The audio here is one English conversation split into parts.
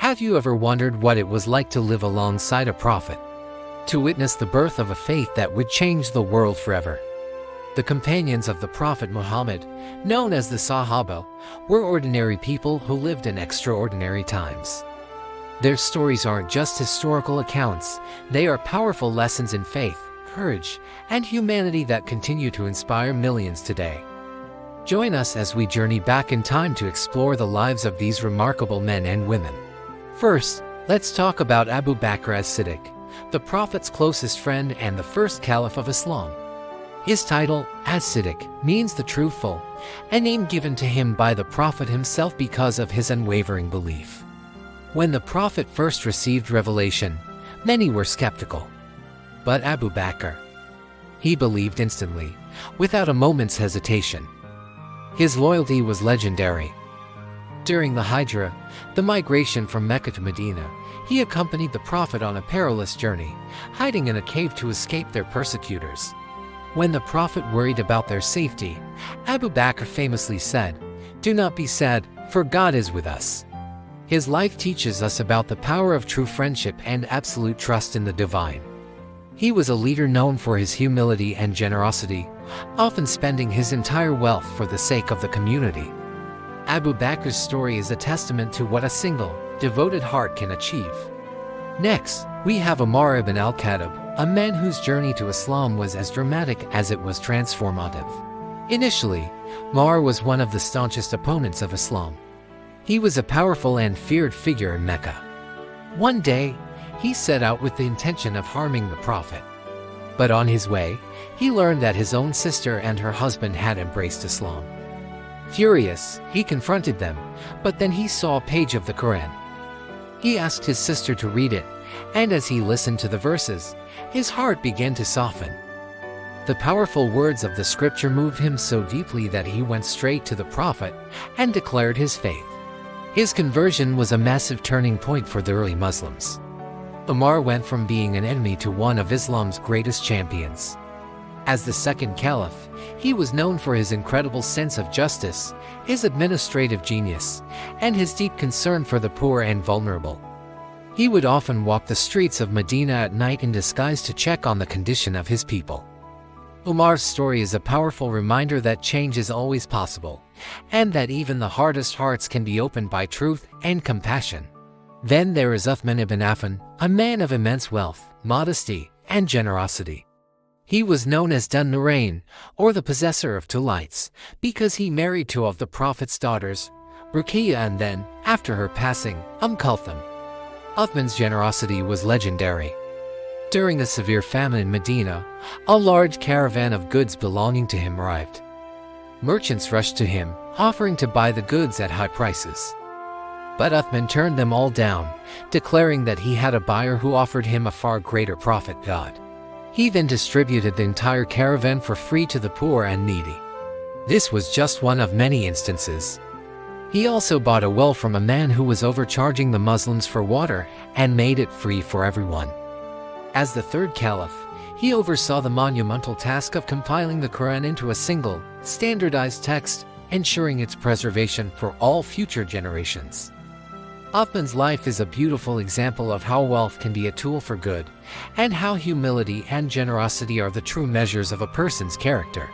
Have you ever wondered what it was like to live alongside a prophet? To witness the birth of a faith that would change the world forever? The companions of the Prophet Muhammad, known as the Sahaba, were ordinary people who lived in extraordinary times. Their stories aren't just historical accounts, they are powerful lessons in faith, courage, and humanity that continue to inspire millions today. Join us as we journey back in time to explore the lives of these remarkable men and women. First, let's talk about Abu Bakr as-Siddiq, the Prophet's closest friend and the first Caliph of Islam. His title, as-Siddiq, means the truthful, a name given to him by the Prophet himself because of his unwavering belief. When the Prophet first received revelation, many were skeptical. But Abu Bakr, he believed instantly, without a moment's hesitation. His loyalty was legendary. During the Hijrah, the migration from Mecca to Medina, he accompanied the Prophet on a perilous journey, hiding in a cave to escape their persecutors. When the Prophet worried about their safety, Abu Bakr famously said, "Do not be sad, for God is with us." His life teaches us about the power of true friendship and absolute trust in the divine. He was a leader known for his humility and generosity, often spending his entire wealth for the sake of the community. Abu Bakr's story is a testament to what a single, devoted heart can achieve. Next, we have Umar ibn al-Khattab, a man whose journey to Islam was as dramatic as it was transformative. Initially, Umar was one of the staunchest opponents of Islam. He was a powerful and feared figure in Mecca. One day, he set out with the intention of harming the Prophet. But on his way, he learned that his own sister and her husband had embraced Islam. Furious, he confronted them, but then he saw a page of the Qur'an. He asked his sister to read it, and as he listened to the verses, his heart began to soften. The powerful words of the scripture moved him so deeply that he went straight to the Prophet and declared his faith. His conversion was a massive turning point for the early Muslims. Umar went from being an enemy to one of Islam's greatest champions. As the second caliph, he was known for his incredible sense of justice, his administrative genius, and his deep concern for the poor and vulnerable. He would often walk the streets of Medina at night in disguise to check on the condition of his people. Umar's story is a powerful reminder that change is always possible, and that even the hardest hearts can be opened by truth and compassion. Then there is Uthman ibn Affan, a man of immense wealth, modesty, and generosity. He was known as Dun Nurayn, or the possessor of two lights, because he married two of the Prophet's daughters, Ruqayya and then, after her passing, Kulthum. Uthman's generosity was legendary. During a severe famine in Medina, a large caravan of goods belonging to him arrived. Merchants rushed to him, offering to buy the goods at high prices. But Uthman turned them all down, declaring that he had a buyer who offered him a far greater profit, God. He then distributed the entire caravan for free to the poor and needy. This was just one of many instances. He also bought a well from a man who was overcharging the Muslims for water and made it free for everyone. As the third caliph, he oversaw the monumental task of compiling the Qur'an into a single, standardized text, ensuring its preservation for all future generations. Uthman's life is a beautiful example of how wealth can be a tool for good, and how humility and generosity are the true measures of a person's character.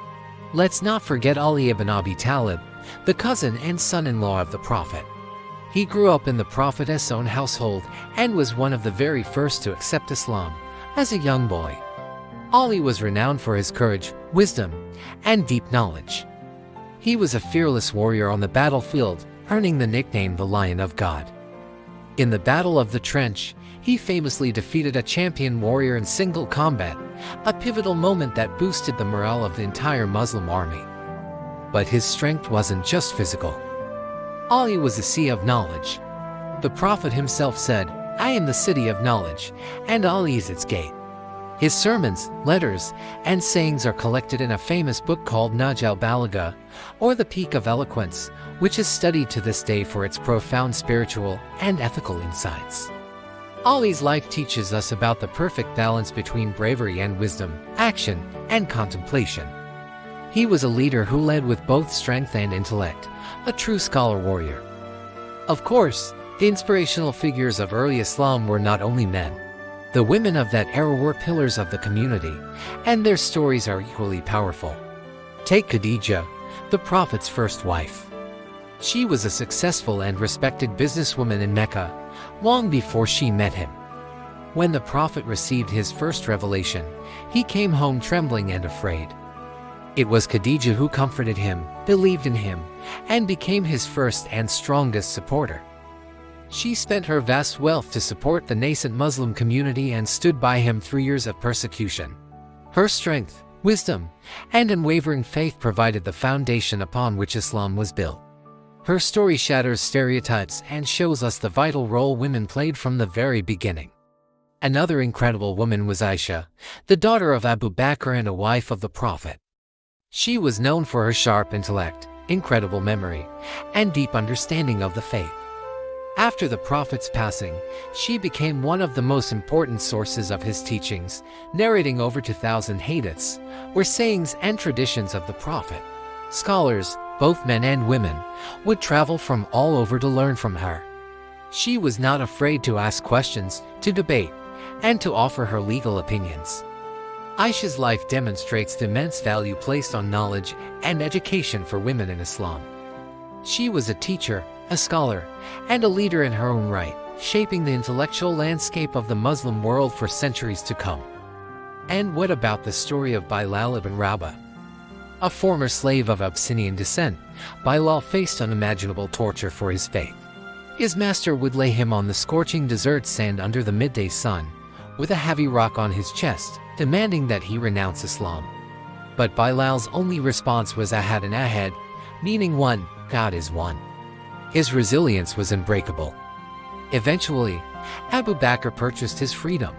Let's not forget Ali ibn Abi Talib, the cousin and son-in-law of the Prophet. He grew up in the Prophet's own household and was one of the very first to accept Islam as a young boy. Ali was renowned for his courage, wisdom, and deep knowledge. He was a fearless warrior on the battlefield, earning the nickname the Lion of God. In the Battle of the Trench, he famously defeated a champion warrior in single combat, a pivotal moment that boosted the morale of the entire Muslim army. But his strength wasn't just physical. Ali was a sea of knowledge. The Prophet himself said, "I am the city of knowledge, and Ali is its gate." His sermons, letters, and sayings are collected in a famous book called Nahj al-Balagha, or the Peak of Eloquence, which is studied to this day for its profound spiritual and ethical insights. Ali's life teaches us about the perfect balance between bravery and wisdom, action and contemplation. He was a leader who led with both strength and intellect, a true scholar warrior. Of course, The inspirational figures of early Islam were not only men. The women of that era were pillars of the community, and their stories are equally powerful. Take Khadija, the Prophet's first wife. She was a successful and respected businesswoman in Mecca, long before she met him. When the Prophet received his first revelation, he came home trembling and afraid. It was Khadija who comforted him, believed in him, and became his first and strongest supporter. She spent her vast wealth to support the nascent Muslim community and stood by him through years of persecution. Her strength, wisdom, and unwavering faith provided the foundation upon which Islam was built. Her story shatters stereotypes and shows us the vital role women played from the very beginning. Another incredible woman was Aisha, the daughter of Abu Bakr and a wife of the Prophet. She was known for her sharp intellect, incredible memory, and deep understanding of the faith. After the Prophet's passing, she became one of the most important sources of his teachings, narrating over 2,000 hadiths, or sayings and traditions of the Prophet. Scholars, both men and women, would travel from all over to learn from her. She was not afraid to ask questions, to debate, and to offer her legal opinions. Aisha's life demonstrates the immense value placed on knowledge and education for women in Islam. She was a teacher, a scholar, and a leader in her own right, shaping the intellectual landscape of the Muslim world for centuries to come. And what about the story of Bilal ibn Rabah? A former slave of Abyssinian descent, Bilal faced unimaginable torture for his faith. His master would lay him on the scorching desert sand under the midday sun, with a heavy rock on his chest, demanding that he renounce Islam. But Bilal's only response was Ahad and Ahad, meaning one, God is one. His resilience was unbreakable. Eventually, Abu Bakr purchased his freedom.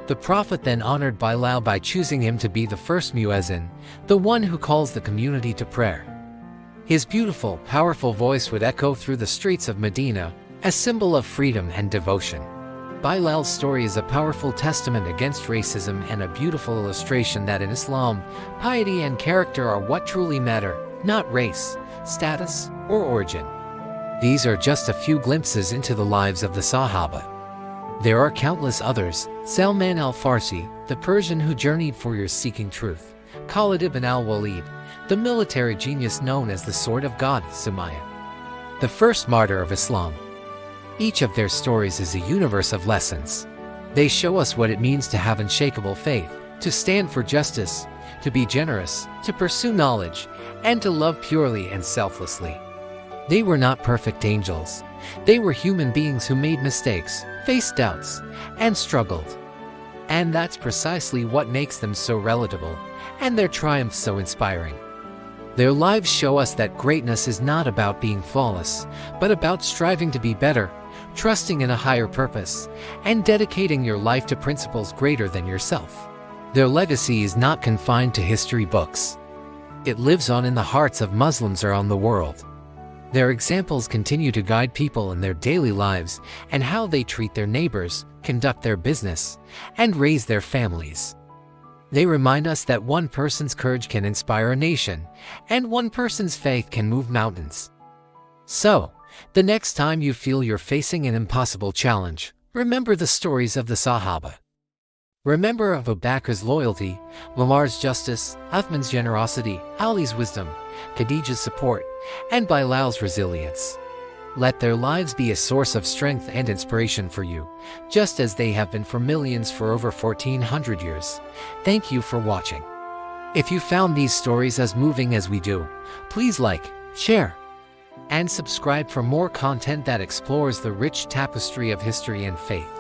The Prophet then honored Bilal by choosing him to be the first muezzin, the one who calls the community to prayer. His beautiful, powerful voice would echo through the streets of Medina, a symbol of freedom and devotion. Bilal's story is a powerful testament against racism and a beautiful illustration that in Islam, piety and character are what truly matter, not race, status, or origin. These are just a few glimpses into the lives of the Sahaba. There are countless others: Salman al-Farsi, the Persian who journeyed for years seeking truth; Khalid ibn al-Walid, the military genius known as the Sword of God; Sumaya, the first martyr of Islam. Each of their stories is a universe of lessons. They show us what it means to have unshakable faith, to stand for justice, to be generous, to pursue knowledge, and to love purely and selflessly. They were not perfect angels. They were human beings who made mistakes, faced doubts, and struggled. And that's precisely what makes them so relatable, and their triumphs so inspiring. Their lives show us that greatness is not about being flawless, but about striving to be better, trusting in a higher purpose, and dedicating your life to principles greater than yourself. Their legacy is not confined to history books. It lives on in the hearts of Muslims around the world. Their examples continue to guide people in their daily lives and how they treat their neighbors, conduct their business, and raise their families. They remind us that one person's courage can inspire a nation, and one person's faith can move mountains. So, the next time you feel you're facing an impossible challenge, remember the stories of the Sahaba. Remember Abu Bakr's loyalty, Umar's justice, Uthman's generosity, Ali's wisdom, Khadija's support, and Bilal's resilience. Let their lives be a source of strength and inspiration for you, just as they have been for millions for over 1400 years. Thank you for watching. If you found these stories as moving as we do, please like, share, and subscribe for more content that explores the rich tapestry of history and faith.